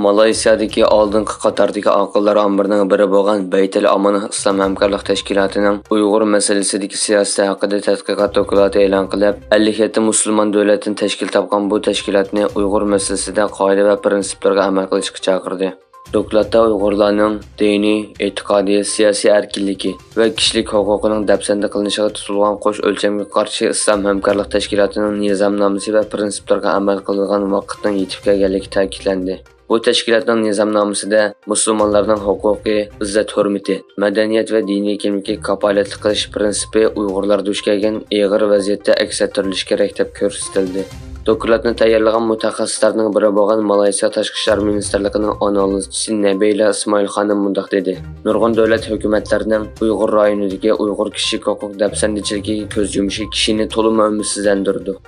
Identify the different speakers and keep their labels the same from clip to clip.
Speaker 1: Malayziyadagi oldingi qatordagi aqllar ombirining biri bo'lgan Baytul Aman Islom hamkorlik tashkilotining Uyg'ur masalasidagi siyosat haqida tadqiqot doklati e'lon qilib, 57 musulmon davlatini tashkil topgan bu tashkilotni Uyg'ur masalasida qoida va prinsiplarga amal qilishga chaqirdi. Dokladda Uyg'urlarning diniy, e'tiqodiy, siyosiy erkinligi va kishilik huquqining dafsanda qilinishiga tutilgan qo'sh o'lchamga qarshi Islom hamkorlik tashkilotining nizomnomasi va prinsiplarga amal qilgan vaqtning yetib kelganligi ta'kidlandi. Bu tashkilotning nizomnomasida musulmonlarning huquqiy, izzat hurmati, madaniyat va diniy kimlikka kafolatlik qilish prinsipi Uyg'urlar duch kelgan og'ir vaziyatda aks ettirilishi kerak deb ko'rsatildi. Dokladni tayyorlagan mutaxassislarning biri bo'lgan Malayziya Tashqi ishlar ministrligining analizchisi Nabila Ismoil xonim mundaq dedi. Nurg'un davlat hukumatlarining Uyg'ur rayonidagi Uyg'ur kishilik huquq dafsandichiligiga ko'z yumishi kishini to'liq umidsizlantirdi.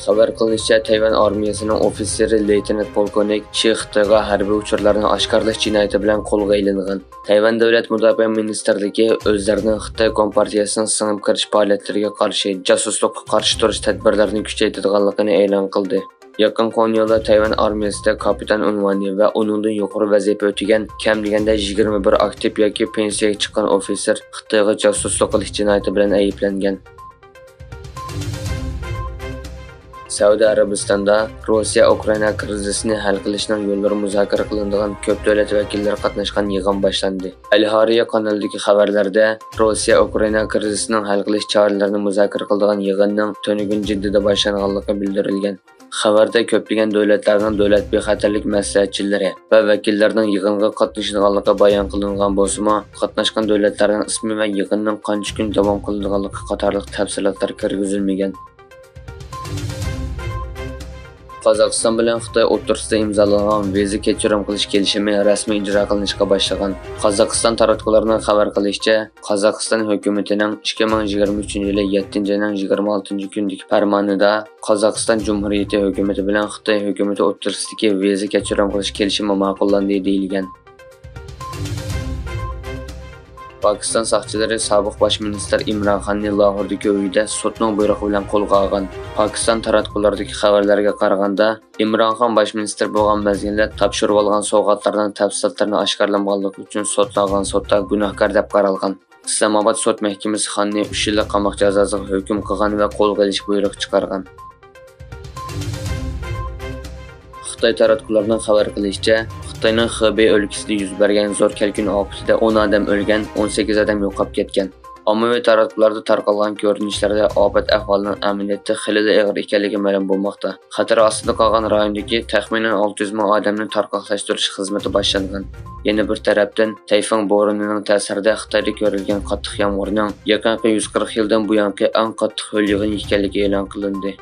Speaker 1: Xabar qilinishicha, Tayvan armiyasining ofitseri leytenant polkovnik Xitoyga harbiy uchurlarni oshkorlash jinoyati bilan qo'lga ilingan. Tayvan davlat mudofaa ministrligi o'zlarining Xitoy kompartiyasining singib kirish faoliyatlariga qarshi josuslikqa qarshi turish tadbirlarini kuchaytirganligini e'lon qildi. Yaqin yilda Tayvan armiyasida kapitan unvoni va uningdan yuqori vazifa o'tagan kam deganda 21 aktiv yoki pensiyaga chiqqan ofitser Xitoyga josuslik qilish jinoyati bilan ayblangan. Saudiya Arabistonda Rossiya-Ukraina krizisini hal qilishning yo'llari muzokara qilinadigan ko'p davlat vakillari qatnashgan yig'in boshlandi. Al-Hariya kanalidagi xabarlarda Rossiya-Ukraina krizisining hal qilish choralarini muzokara qiladigan yig'inning tunugun jiddida boshlanganligi bildirilgan. Xabarda ko'plagan davlatlarning davlat bexatarlik maslahatchilari va vakillarining yig'inga qatnashganligi bayon qilingan bo'lsa-mu, qatnashgan davlatlarning ismi va yig'inning qancha kun davom qilinadiganligi qatorliq tafsilotlar kirgizilmagan. Qozog'iston bilan Xitoy o'rtasida imzolangan viza kechirim qilish kelishimi rasmiy ijro qilinishga boshlagan. Qozog'iston taratqullarining xabar qilishicha, Qozog'iston hukumatining 2023-yil 7-26 kundagi farmonida Qozog'iston Jumhuriyati hukumati bilan Xitoy hukumati o'rtasidagi viza kechirim qilish kelishimi ma'qullandi deyilgan. Pakistan soqchilari sobiq bosh ministr Imron Xonni Lahordagi uyida sudning buyrug'i bilan qo'lga olgan. Pakistan taratqullaridagi xabarlarga qaraganda, Imron Xon bosh ministr bo'lgan mezgilda topshirib olgan sovg'atlarning tafsilotlarini oshkorlamaganligi uchun sudlangan sudda gunohkor deb qaralgan. Islamobod sud mahkamasi Xonni 3 yillik qamoq jazosiga hukm qilgan va qo'lga olish buyrug'i chiqargan. Xitoy taratqullarining xabar qilishicha, Xitoyning Xibey o'lkasida yuz bergan zo'r kelkin oqibatida 10 odam o'lgan, 18 odam yo'qolib ketgan. Ommaviy taratqularda tarqalgan ko'rinishlarda ofat ahvolining amaliyotda xilida og'ir ekanligi ma'lum bo'lmoqda. Xatar ostida qolgan rayondagi taxminan 600 ming odamni tarqatlashtirish xizmati boshlangan. Yana bir tarafdan tayfun bo'ronining ta'sirida Xitoyda ko'rilgan qattiq yomg'irning yaqinqi 140 yildan buyongi eng qattiq ho'l yog'in ekanligi e'lon qilindi.